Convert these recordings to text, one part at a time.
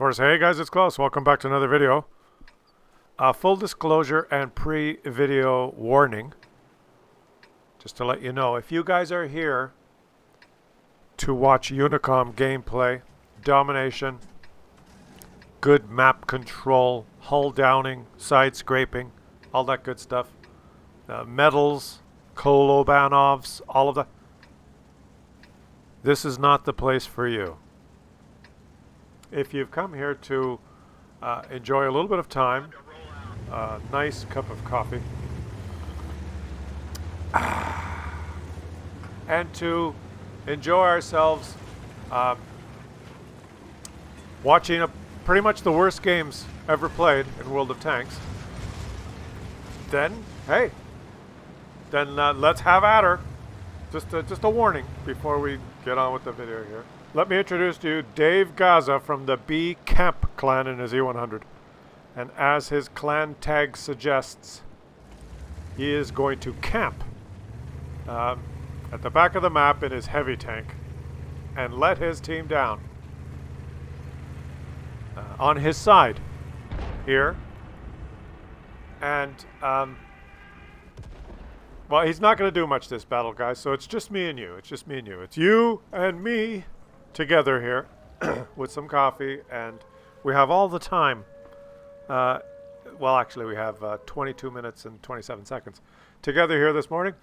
Force, hey guys, it's Klaus. Welcome back to another video. Full disclosure and pre-video warning. Just to let you know, if you guys are here to watch Unicom gameplay, domination, good map control, hull downing, side scraping, all that good stuff, medals, Kolobanovs, all of that, this is not the place for you. If you've come here to enjoy a little bit of time, a nice cup of coffee, and to enjoy ourselves watching pretty much the worst games ever played in World of Tanks, then, hey, let's have at her. Just a warning before we get on with the video here. Let me introduce to you Dave Gaza from the B Camp clan in his E100. And as his clan tag suggests, he is going to camp at the back of the map in his heavy tank and let his team down on his side here. And, well, he's not going to do much this battle, guys, so it's just me and you. It's just me and you. It's you and me together here with some coffee, and we have all the time. Well, actually, we have 22 minutes and 27 seconds together here this morning.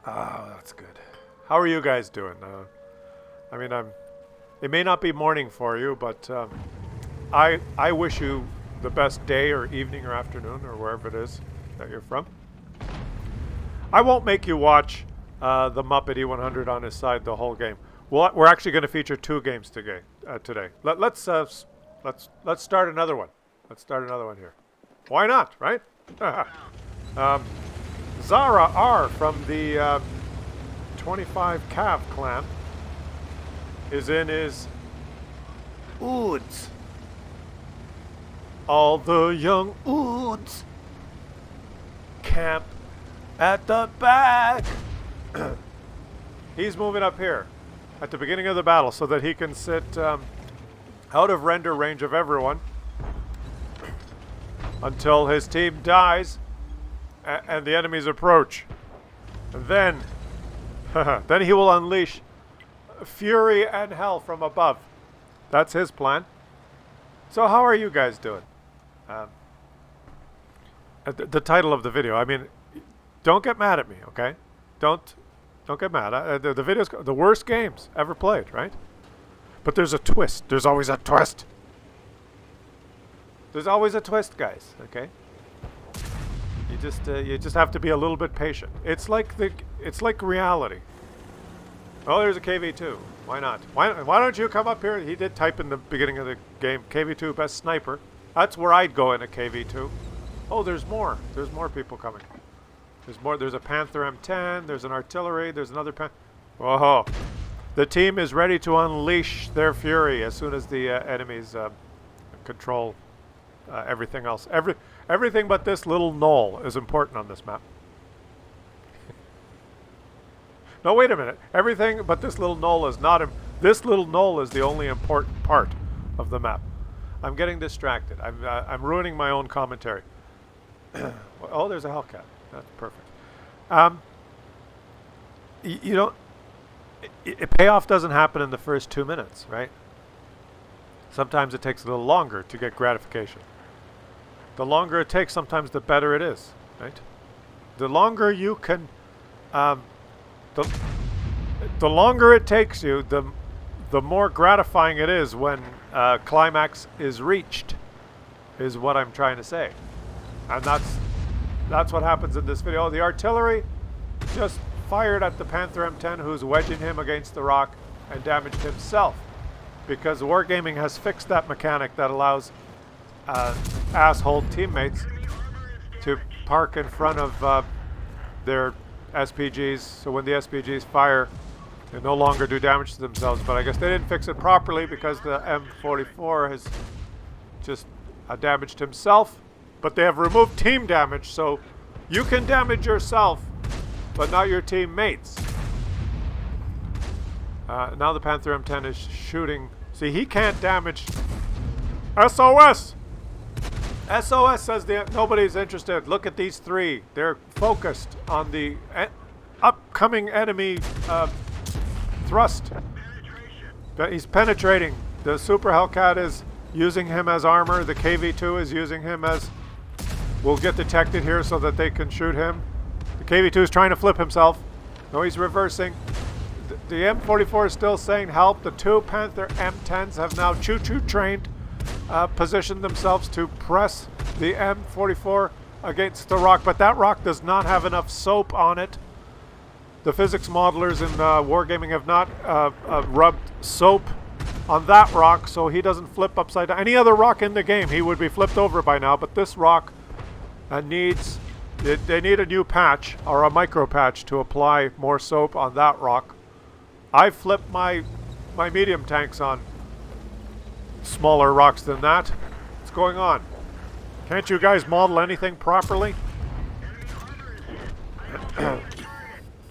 Oh, that's good. How are you guys doing? I mean, it may not be morning for you, but I wish you the best day or evening or afternoon or wherever it is that you're from. I won't make you watch the Muppet E100 on his side the whole game. We're actually going to feature two games today. Let's start another one. Let's start another one here. Why not, right? Zara R from the 25 Cav clan is in his Oods. All the young Oods camp at the back. He's moving up here at the beginning of the battle so that he can sit out of render range of everyone until his team dies and the enemies approach. And then, then he will unleash fury and hell from above. That's his plan. So how are you guys doing? The title of the video, I mean, don't get mad at me, okay? Don't get mad. The video's the worst games ever played, right? But there's a twist. There's always a twist. There's always a twist, guys. Okay. You just have to be a little bit patient. It's like reality. Oh, there's a KV2. Why not? Why don't you come up here? He did type in the beginning of the game, KV2 best sniper. That's where I'd go in a KV2. Oh, there's more. There's more people coming. There's more. There's a Panther M10. There's an artillery. There's another Whoa. The team is ready to unleash their fury as soon as the enemies control everything else. Everything but this little knoll is important on this map. No, wait a minute. Everything but this little knoll is not. This little knoll is the only important part of the map. I'm getting distracted. I'm ruining my own commentary. Oh, there's a Hellcat. That's perfect. You know, payoff doesn't happen in the first 2 minutes, right? Sometimes it takes a little longer to get gratification. The longer it takes, sometimes the better it is, right? The longer you can, the longer it takes you, the more gratifying it is when climax is reached, is what I'm trying to say. And that's what happens in this video. The artillery just fired at the Panther M10, who's wedging him against the rock, and damaged himself, because Wargaming has fixed that mechanic that allows asshole teammates to park in front of their SPGs, so when the SPGs fire, they no longer do damage to themselves. But I guess they didn't fix it properly because the M44 has just damaged himself. But they have removed team damage, so you can damage yourself, but not your teammates. Now the Panther M10 is shooting See, he can't damage. SOS! SOS says nobody's interested. Look at these three. They're focused on the upcoming enemy thrust. He's penetrating. The Super Hellcat is using him as armor. The KV-2 is using him as... will get detected here so that they can shoot him. The KV-2 is trying to flip himself. No, he's reversing. The M44 is still saying help. The two Panther M10s have now choo-choo trained, positioned themselves to press the M44 against the rock, but that rock does not have enough soap on it. The physics modelers in Wargaming have not rubbed soap on that rock, so he doesn't flip upside down. Any other rock in the game, he would be flipped over by now, but this rock needs... they need a new patch, or a micro patch, to apply more soap on that rock. I flipped my medium tanks on smaller rocks than that. What's going on? Can't you guys model anything properly?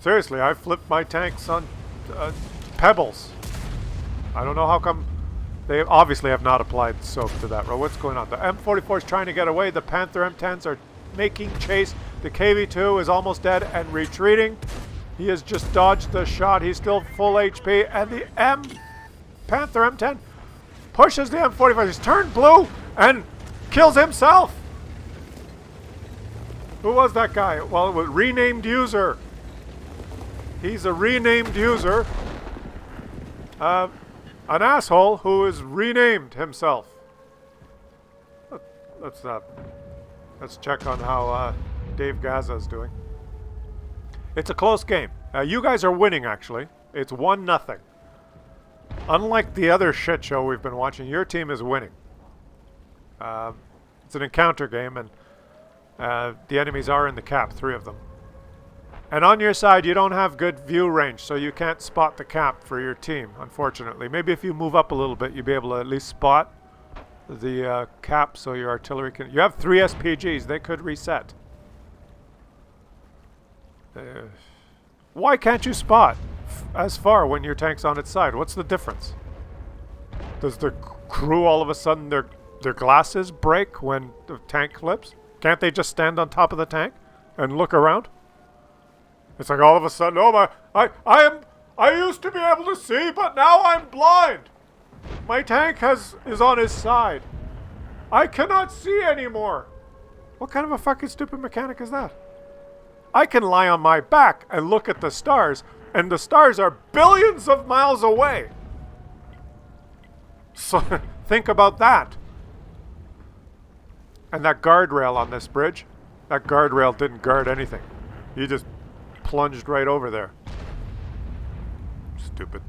Seriously, I flipped my tanks on pebbles. I don't know how come. They obviously have not applied soap to that road. What's going on? The M44 is trying to get away. The Panther M10s are making chase. The KV-2 is almost dead and retreating. He has just dodged the shot. He's still full HP. And the Panther M10 pushes the M45. He's turned blue and kills himself. Who was that guy? Well, it was renamed user. He's a renamed user. An asshole who is renamed himself. Let's check on how Dave Gaza's doing. It's a close game. You guys are winning, actually. It's 1-0. Unlike the other shit show we've been watching, your team is winning. It's an encounter game, and the enemies are in the cap, 3 of them. And on your side, you don't have good view range, so you can't spot the cap for your team, unfortunately. Maybe if you move up a little bit, you'll be able to at least spot the cap so your artillery can... You have 3 SPGs. They could reset. Why can't you spot as far when your tank's on its side? What's the difference? Does the crew all of a sudden their glasses break when the tank flips? Can't they just stand on top of the tank and look around? It's like all of a sudden, oh my, I used to be able to see, but now I'm blind. My tank is on his side. I cannot see anymore. What kind of a fucking stupid mechanic is that? I can lie on my back and look at the stars, and the stars are billions of miles away. So think about that. And that guardrail on this bridge, that guardrail didn't guard anything. He just plunged right over there. Stupid.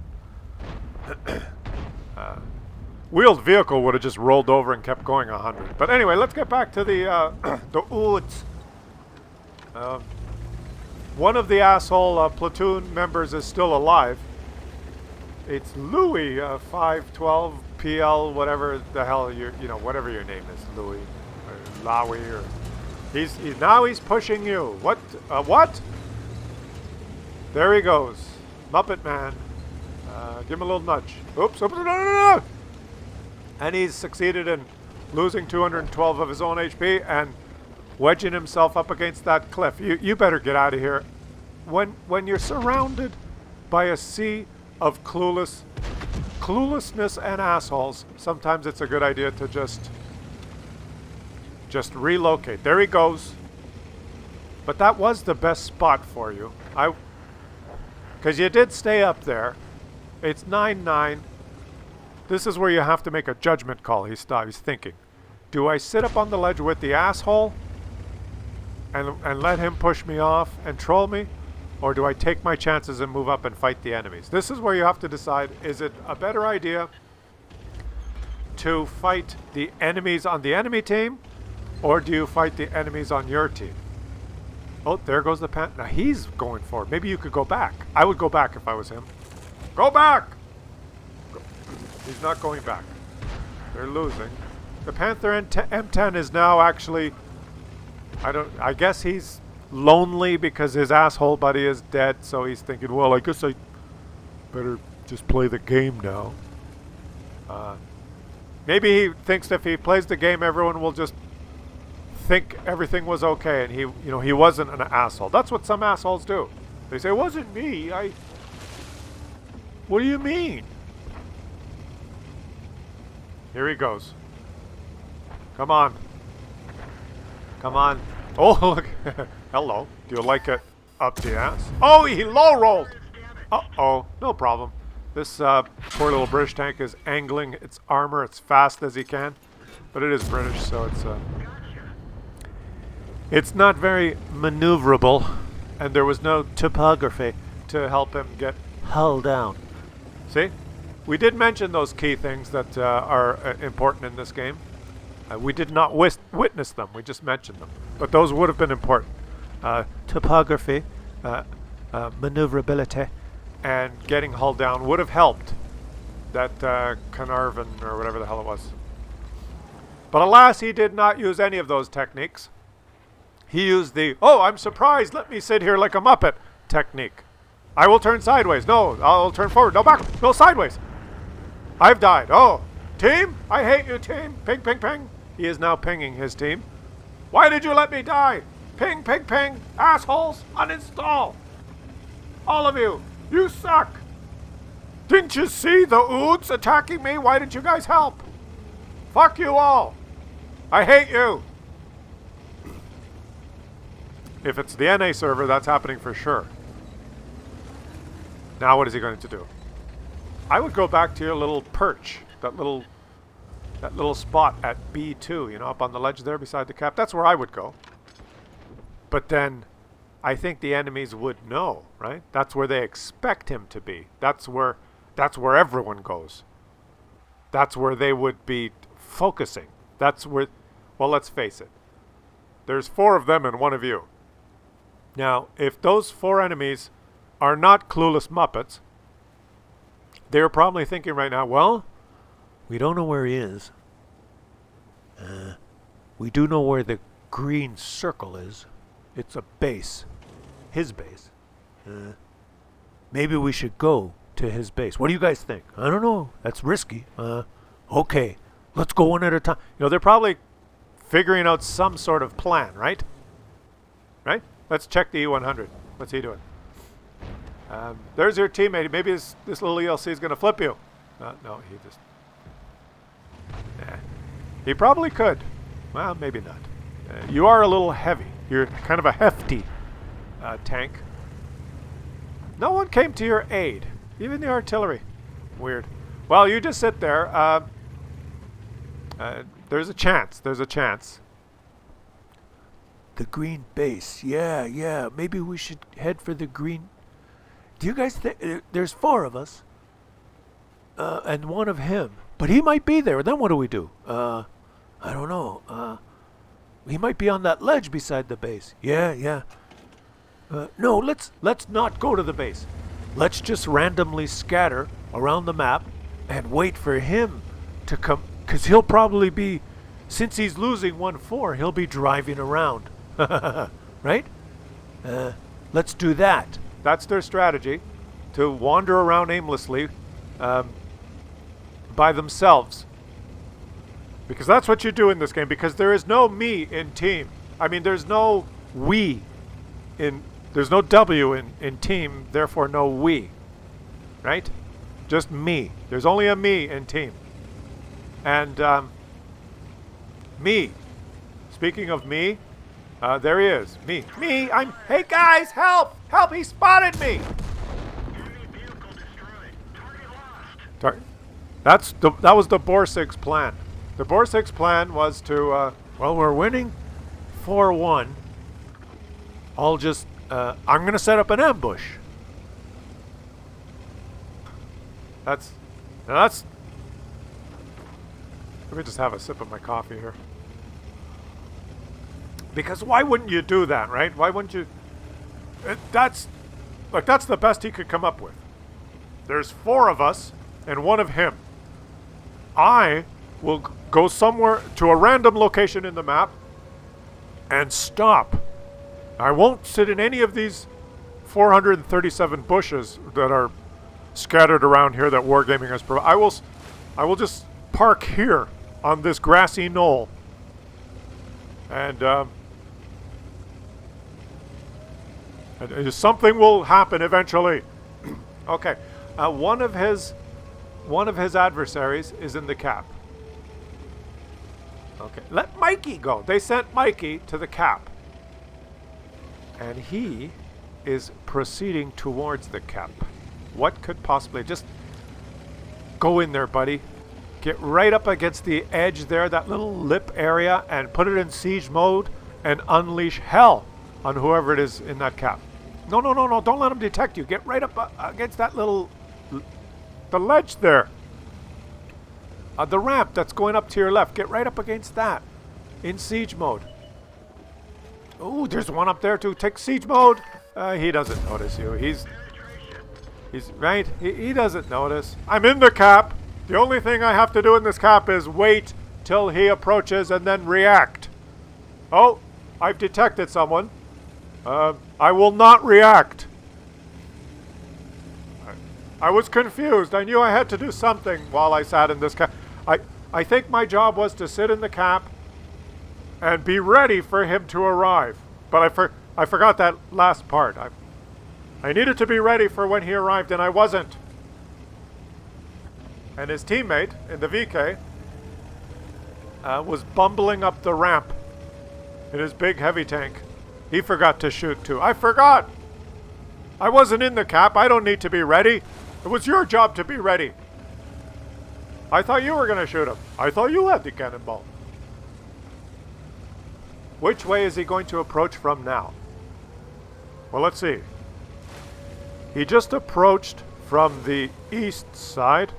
Wheeled vehicle would have just rolled over and kept going 100. But anyway, let's get back to the WOT. One of the asshole platoon members is still alive. It's Louis, 512 PL, whatever the hell whatever your name is, Louis or Lowy, or he's pushing you. What? What? There he goes, Muppet Man. Give him a little nudge. Oops! Oops! No! And he's succeeded in losing 212 of his own HP and wedging himself up against that cliff. You better get out of here. When you're surrounded by a sea of cluelessness and assholes, sometimes it's a good idea to just relocate. There he goes. But that was the best spot for you. Because you did stay up there. It's 9-9. This is where you have to make a judgment call. He's thinking, do I sit up on the ledge with the asshole and let him push me off and troll me? Or do I take my chances and move up and fight the enemies? This is where you have to decide, is it a better idea to fight the enemies on the enemy team, or do you fight the enemies on your team? Oh, there goes the Now he's going forward. Maybe you could go back. I would go back if I was him. Go back! He's not going back. They're losing. The Panther M10 is now actually... I guess he's lonely because his asshole buddy is dead, so he's thinking, well, I guess I better just play the game now. Maybe he thinks if he plays the game, everyone will just think everything was okay, and he wasn't an asshole. That's what some assholes do. They say, "It wasn't me. What do you mean?" Here he goes. Come on. Come on. Oh, look. Hello. Do you like it up the ass? Oh, he low rolled. Uh-oh. No problem. This poor little British tank is angling its armor as fast as he can. But it is British, so it's not very maneuverable. And there was no topography to help him get hull down. See? We did mention those key things that are important in this game. We did not witness them. We just mentioned them. But those would have been important. Topography, maneuverability, and getting hull down would have helped that Carnarvon or whatever the hell it was. But alas, he did not use any of those techniques. He used the, "Oh, I'm surprised, let me sit here like a Muppet" technique. I will turn sideways. No, I'll turn forward. No, back. No, sideways. I've died. Oh, team? I hate you, team. Ping, ping, ping. He is now pinging his team. Why did you let me die? Ping, ping, ping. Assholes, uninstall. All of you. You suck. Didn't you see the Oods attacking me? Why didn't you guys help? Fuck you all. I hate you. If it's the NA server, that's happening for sure. Now what is he going to do? I would go back to your little perch, that little spot at B2, you know, up on the ledge there beside the cap. That's where I would go. But then I think the enemies would know, right? That's where they expect him to be. That's where everyone goes. That's where they would be focusing. That's where, well, let's face it. There's 4 of them and 1 of you. Now, if those 4 enemies are not clueless Muppets, they're probably thinking right now, well, we don't know where he is. We do know where the green circle is. It's a base. His base. Maybe we should go to his base. What do you guys think? I don't know. That's risky. Okay. Let's go one at a time. You know, they're probably figuring out some sort of plan, right? Right? Let's check the E100. What's he doing? There's your teammate. Maybe this little ELC is going to flip you. No, he just... Nah. He probably could. Well, maybe not. You are a little heavy. You're kind of a hefty tank. No one came to your aid. Even the artillery. Weird. Well, you just sit there. There's a chance. There's a chance. The green base. Yeah. Maybe we should head for the green... Do you guys think... there's 4 of us. And 1 of him. But he might be there. Then what do we do? I don't know. He might be on that ledge beside the base. Yeah. No, let's not go to the base. Let's just randomly scatter around the map and wait for him to come. Because he'll probably be... Since he's losing 1-4, he'll be driving around. Right? Let's do that. That's their strategy, to wander around aimlessly by themselves. Because that's what you do in this game, because there is no me in team. I mean, there's no we in... There's no W in team, therefore no we. Right? Just me. There's only a me in team. And me. Speaking of me, there he is. Me. Hey guys, help! Help, he spotted me! That was the Borsig's plan. The Borsig's plan was to, well, we're winning 4-1. I'll just, I'm gonna set up an ambush. Let me just have a sip of my coffee here. Because why wouldn't you do that, right? Why wouldn't you? That's the best he could come up with. There's 4 of us and 1 of him. I will go somewhere to a random location in the map and stop. I won't sit in any of these 437 bushes that are scattered around here that Wargaming has provided. I will just park here on this grassy knoll. And something will happen eventually. Okay. One of his adversaries is in the cap. Okay. Let Mikey go. They sent Mikey to the cap. And he is proceeding towards the cap. What could possibly... Just go in there, buddy. Get right up against the edge there, that little lip area, and put it in siege mode and unleash hell on whoever it is in that cap. No, no, no, no. Don't let him detect you. Get right up against that little... the ledge there. The ramp that's going up to your left. Get right up against that. In siege mode. Ooh, there's one up there too. Take siege mode. He doesn't notice you. He's right. He doesn't notice. I'm in the cap. The only thing I have to do in this cap is wait till he approaches and then react. Oh, I've detected someone. I will not react. I was confused. I knew I had to do something while I sat in this cap. I think my job was to sit in the cap and be ready for him to arrive. But I forgot that last part. I needed to be ready for when he arrived, and I wasn't. And his teammate in the VK was bumbling up the ramp in his big heavy tank. He forgot to shoot too. I forgot! I wasn't in the cap. I don't need to be ready. It was your job to be ready. I thought you were going to shoot him. I thought you had the cannonball. Which way is he going to approach from now? Well, let's see. He just approached from the east side.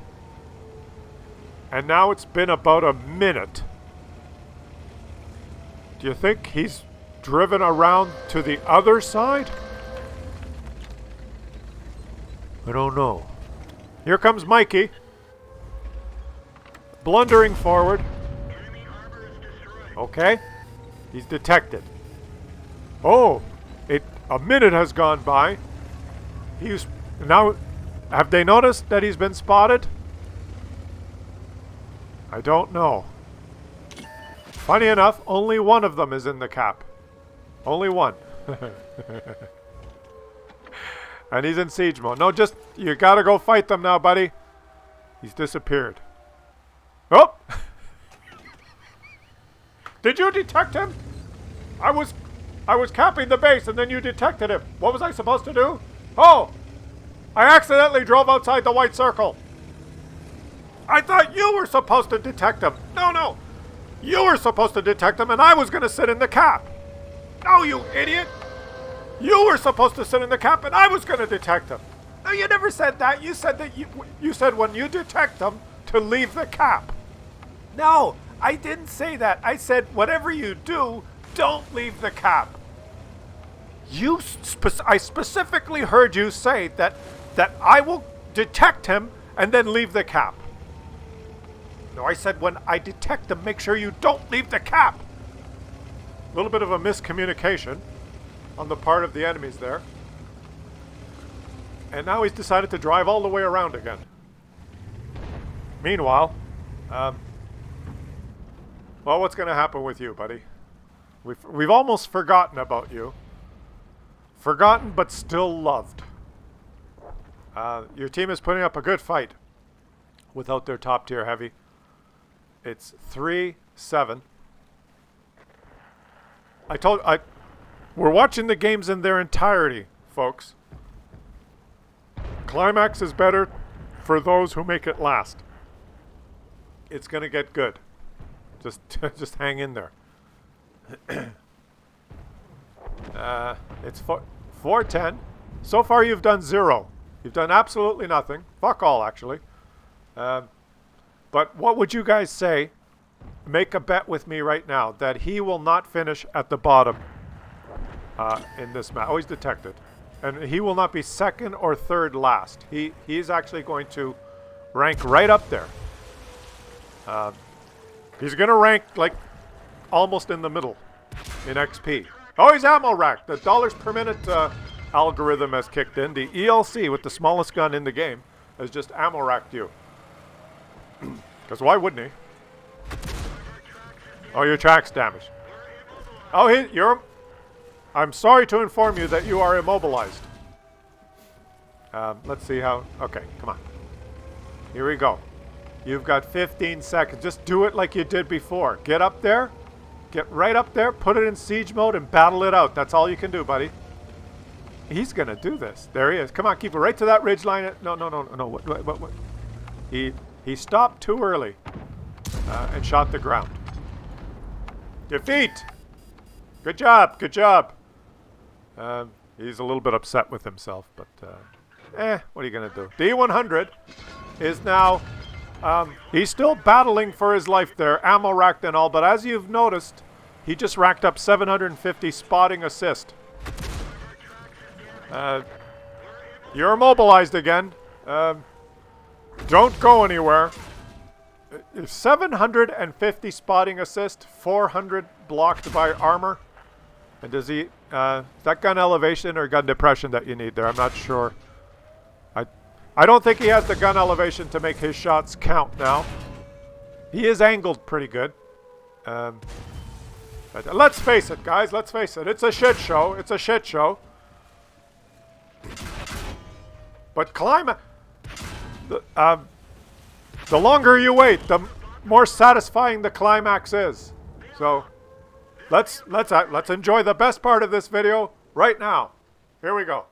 And now it's been about a minute. Do you think he's driven around to the other side? I don't know. Here comes Mikey. Blundering forward. Okay. He's detected. Oh, a minute has gone by. He's now. Have they noticed that he's been spotted? I don't know. Funny enough, only one of them is in the cap. Only one. And he's in siege mode. No, just you gotta go fight them now, buddy. He's disappeared. Oh! Did you detect him? I was capping the base and then you detected him. What was I supposed to do? Oh! I accidentally drove outside the white circle. I thought you were supposed to detect him. No, no. You were supposed to detect him and I was going to sit in the cap. No, you idiot. You were supposed to sit in the cap and I was going to detect him. No, you never said that. You said that you said when you detect them to leave the cap. No, I didn't say that. I said whatever you do, don't leave the cap. I specifically heard you say that I will detect him and then leave the cap. No, I said when I detect him, make sure you don't leave the cap. A little bit of a miscommunication on the part of the enemies there. And now he's decided to drive all the way around again. Meanwhile, well, what's going to happen with you, buddy? We've almost forgotten about you. Forgotten, but still loved. Your team is putting up a good fight without their top tier heavy. It's 3-7. We're watching the games in their entirety, folks. Climax is better for those who make it last. It's going to get good. Just hang in there. It's 4-10. So far you've done 0. You've done absolutely nothing. Fuck all, actually. But what would you guys say? Make a bet with me right now that he will not finish at the bottom in this match. Oh, he's detected. And he will not be second or third last. He's actually going to rank right up there. He's going to rank like almost in the middle in XP. Oh, he's ammo racked. The dollars per minute algorithm has kicked in. The ELC with the smallest gun in the game has just ammo racked you. Because why wouldn't he? Oh, your track's damaged. Oh, you're... I'm sorry to inform you that you are immobilized. Let's see how... Okay, come on. Here we go. You've got 15 seconds. Just do it like you did before. Get up there. Get right up there. Put it in siege mode and battle it out. That's all you can do, buddy. He's going to do this. There he is. Come on, keep it right to that ridge line. No. What? He stopped too early and shot the ground. Defeat! Good job. Good job. He's a little bit upset with himself, but what are you going to do? D100 is now... he's still battling for his life there, ammo racked and all, but as you've noticed, he just racked up 750 spotting assist. You're immobilized again. Don't go anywhere. 750 spotting assist, 400 blocked by armor. And does he, is that gun elevation or gun depression that you need there? I'm not sure. I don't think he has the gun elevation to make his shots count now. He is angled pretty good. But let's face it, guys. Let's face it. It's a shit show. It's a shit show. But the longer you wait, the more satisfying the climax is. So let's enjoy the best part of this video right now. Here we go.